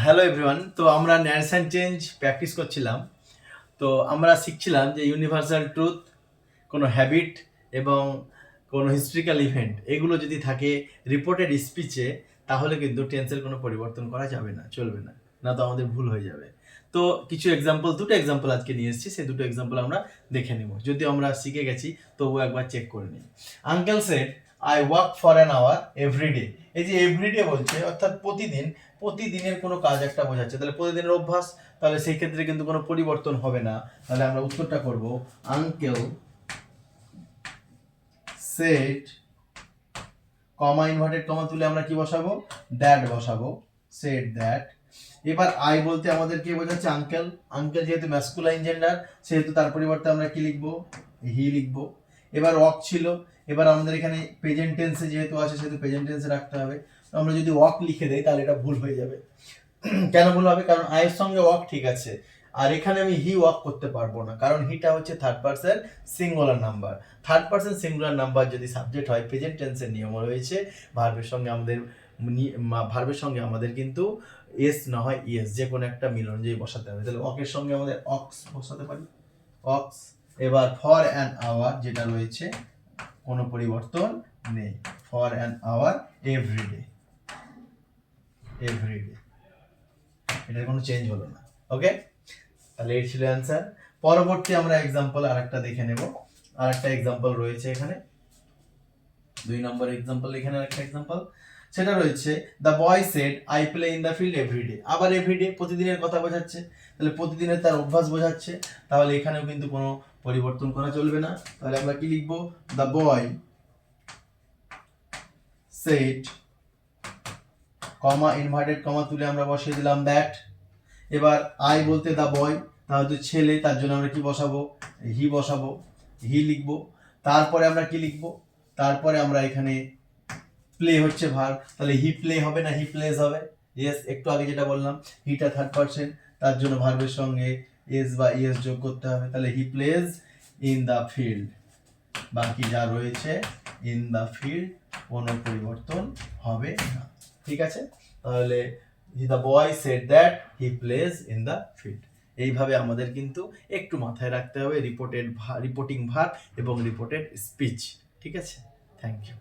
Hello everyone. তো আমরা narration change practice করছিলাম। তো আমরা শিখছিলাম যে ইউনিভার্সাল ট্রুথ, কোনো হ্যাবিট এবং কোনো হিস্ট্রিক্যাল ইভেন্ট এগুলো যদি থাকে রিপোর্টেড স্পিচে, তাহলে কিন্তু টেন্সের কোনো পরিবর্তন করা যাবে না, চলবে না, না তো আমাদের ভুল হয়ে যাবে। তো কিছু এক্সাম্পল, দুটো এক্সাম্পল আজকে নিয়ে এসেছি, সেই দুটো এক্সাম্পল আমরা দেখে নেব। যদিও আমরা শিখে গেছি তবুও একবার চেক করে নিই। Uncle said I work for an hour everyday. এই যে এভরিডে বলছে অর্থাৎ প্রতিদিন, প্রতিদিনের কোনো কাজ একটা বোঝাচ্ছে, তাহলে প্রতিদিনের অভ্যাস, তাহলে সেই ক্ষেত্রে কিন্তু কোনো পরিবর্তন হবে না। তাহলে আমরা উত্তরটা করব uncle said, comma inverted comma তুলে আমরা কি বসাবো, দ্যাট বসাবো, সেড দ্যাট। এবার আই বলতে আমাদের কে বোঝাচ্ছে, আঙ্কেল। আঙ্কেল যেহেতু ম্যাসকুলাইন জেন্ডার, সেহেতু তার পরিবর্তে আমরা কি লিখবো, হি লিখবো। এবার ওয়াক ছিল, এবার আমাদের এখানে প্রেজেন্ট টেন্সে যেহেতু আছে সেহেতু প্রেজেন্ট টেন্সে রাখতে হবে। আমরা যদি ওয়াক লিখে দেই তাহলে এটা ভুল হয়ে যাবে। কেন ভুল হবে? কারণ আয়ের সঙ্গে ওয়াক ঠিক আছে, আর এখানে আমি হি ওয়াক করতে পারবো না, কারণ হিটা হচ্ছে third person singular number. Third person singular number যদি সাবজেক্ট হয়, প্রেজেন্ট টেন্সের নিয়ম রয়েছে ভার্বের সঙ্গে আমাদের কিন্তু এস না হয় ইএস, যে কোনো একটা মিল অনুযায়ী বসাতে হবে। তাহলে ওয়াকের সঙ্গে আমাদের অক্স বসাতে পারি, অক্স। এবার ফর অ্যান আওয়ার যেটা রয়েছে কোনো পরিবর্তন নেই, for an hour everyday, everyday, এটার কোনো চেঞ্জ হলো না। ওকে, তাহলে এই ছিল অ্যান্সার। পরবর্তী আমরা এক্সাম্পল আরেকটা দেখে নেব। আরেকটা এক্সাম্পল রয়েছে এখানে, 2 নম্বর এক্সাম্পল। এখানে আরেকটা এক্সাম্পল, সেটা রয়েছে the boy said I play in the field everyday. আবার এভরিডে প্রতিদিনের কথা বোঝাচ্ছে, তাহলে প্রতিদিনের তার অভ্যাস বোঝাচ্ছে, তাহলে এখানেও কিন্তু কোনো পরিবর্তন করা চলবে না। তাহলে আমরা কি লিখবো, the boy shed, comma inverted comma তুলে আমরা বসিয়ে দিলাম দ্যাট। এবার আই বলতে দা বয়, তাহলে ছেলে, তার জন্য আমরা কি বসাবো, হি বসাবো, হি লিখবো। তারপরে আমরা কি লিখবো, তারপরে আমরা এখানে প্লে হচ্ছে ভার্ব, তাহলে হি প্লে হবে না হি প্লেজ হবে। ইয়েস, একটু আগে যেটা বললাম, হিটা থার্ড পারসন, তার জন্য ভার্বের সঙ্গে এস বা ইএস যোগ করতে হবে, তাহলে he plays in the field. বাকি যা রয়েছে ইন দা ফিল্ড, কোনো পরিবর্তন হবে না। ঠিক আছে, তাহলে the boy said that he plays in the field. এইভাবে আমাদের কিন্তু একটু মাথায় রাখতে হবে রিপোর্টিং ভার্ব এবং রিপোর্টেড স্পিচ। ঠিক আছে, থ্যাংক ইউ।